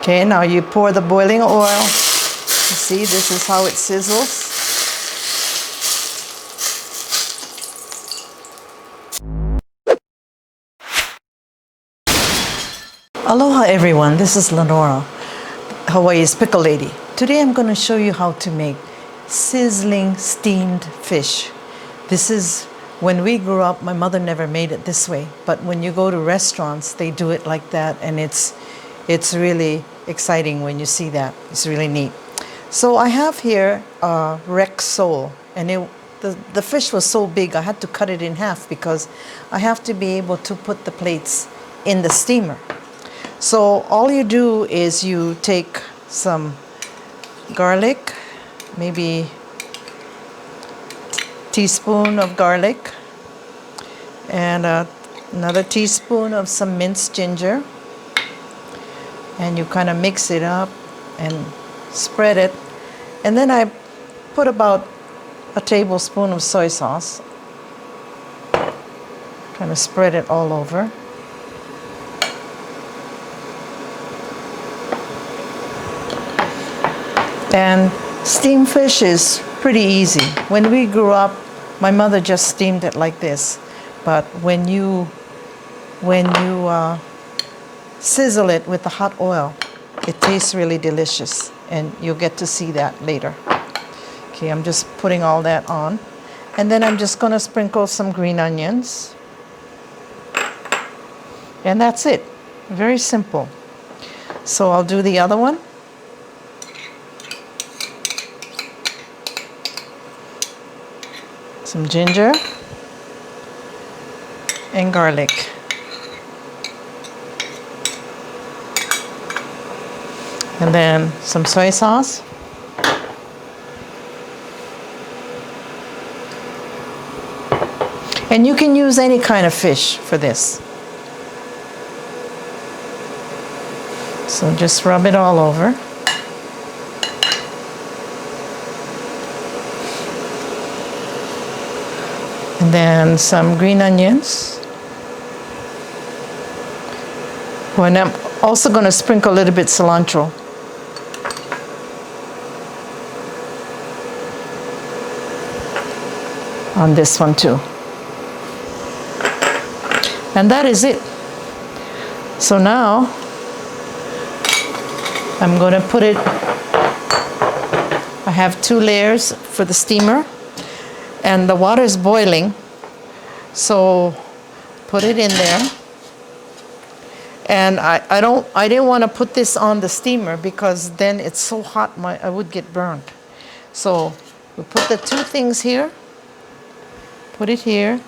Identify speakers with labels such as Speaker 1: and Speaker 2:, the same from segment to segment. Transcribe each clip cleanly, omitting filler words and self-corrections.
Speaker 1: Okay, now you pour the boiling oil. You see, this is how it sizzles. Aloha everyone, this is Lenora, Hawaii's Pickle Lady. Today I'm going to show you how to make sizzling steamed fish. This is, when we grew up, my mother never made it this way, but when you go to restaurants, they do it like that, and it's really exciting when you see that. It's really neat. So I have here a wreck sole, and the fish was so big I had to cut it in half because I have to be able to put the plates in the steamer. So all you do is you take some garlic, maybe a teaspoon of garlic, and another teaspoon of some minced ginger, and you kind of mix it up and spread it. And then I put about a tablespoon of soy sauce, kind of spread it all over. And steamed fish is pretty easy. When we grew up, my mother just steamed it like this. But when you sizzle it with the hot oil, it tastes really delicious, and you'll get to see that later. Okay, I'm just putting all that on. And then I'm just going to sprinkle some green onions. And that's it. Very simple. So I'll do the other one. Some ginger and garlic. And then some soy sauce. And you can use any kind of fish for this. So just rub it all over. And then some green onions. And I'm also going to sprinkle a little bit cilantro. On this one too. And that is it. So now I'm going to put it, I have 2 layers for the steamer. And the water is boiling, so put it in there. And I didn't want to put this on the steamer because then it's so hot I would get burned. So we put the 2 things here, put it here,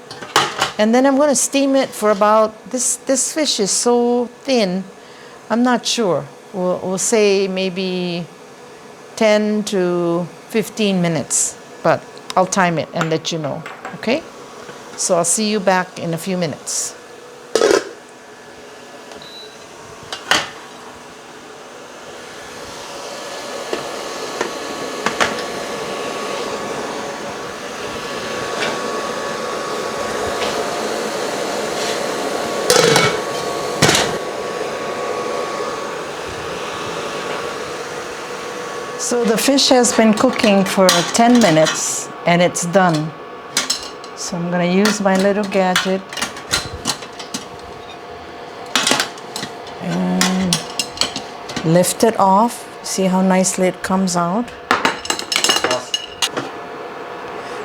Speaker 1: and then I'm going to steam it for about, this fish is so thin, I'm not sure. We'll say maybe 10 to 15 minutes, but I'll time it and let you know, okay? So I'll see you back in a few minutes. So the fish has been cooking for 10 minutes and it's done. So I'm going to use my little gadget and lift it off. See how nicely it comes out?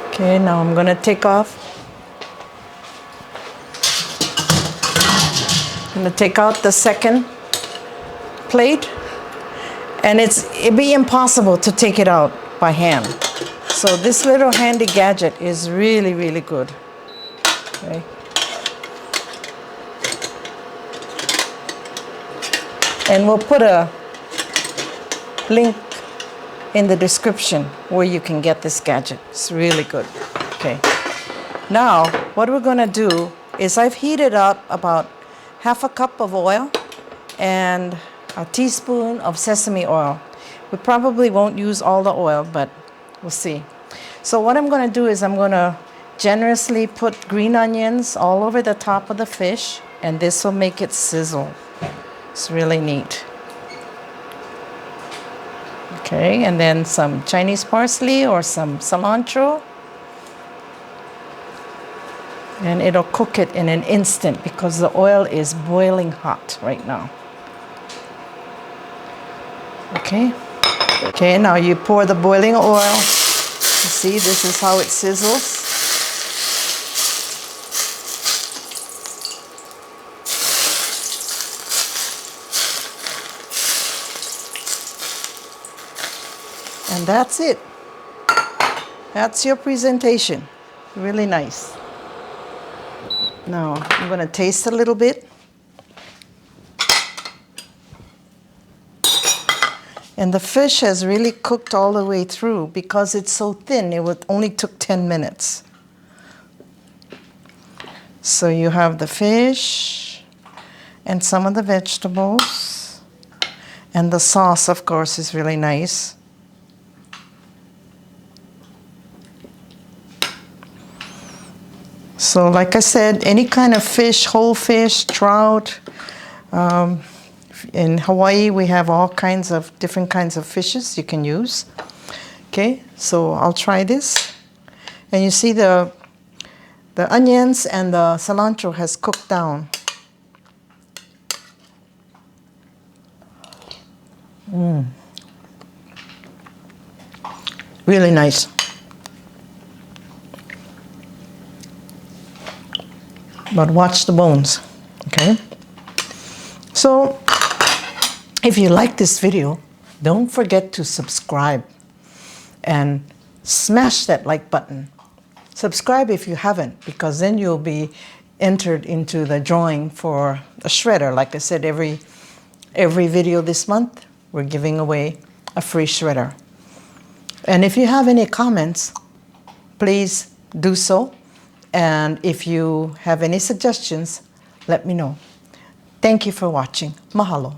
Speaker 1: Okay, now I'm going to take off. I'm going to take out the second plate. And it'd be impossible to take it out by hand. So this little handy gadget is really, really good. Okay. And we'll put a link in the description where you can get this gadget. It's really good. Okay. Now, what we're going to do is I've heated up about half a cup of oil and a teaspoon of sesame oil. We probably won't use all the oil, but we'll see. So what I'm going to do is I'm going to generously put green onions all over the top of the fish, and this will make it sizzle. It's really neat. Okay, and then some Chinese parsley or some cilantro. And it'll cook it in an instant because the oil is boiling hot right now. Okay. Okay, now you pour the boiling oil. You see, this is how it sizzles. And that's it. That's your presentation. Really nice. Now, I'm going to taste a little bit. And the fish has really cooked all the way through because it's so thin. It only took 10 minutes. So you have the fish and some of the vegetables. And the sauce, of course, is really nice. So like I said, any kind of fish, whole fish, trout. In Hawaii, we have all kinds of different kinds of fishes you can use. Okay, so I'll try this. And you see the onions and the cilantro has cooked down. Really nice. But watch the bones, okay? So, if you like this video, don't forget to subscribe and smash that like button. Subscribe if you haven't, because then you'll be entered into the drawing for a shredder. Like I said, every video this month, we're giving away a free shredder. And if you have any comments, please do so. And if you have any suggestions, let me know. Thank you for watching. Mahalo.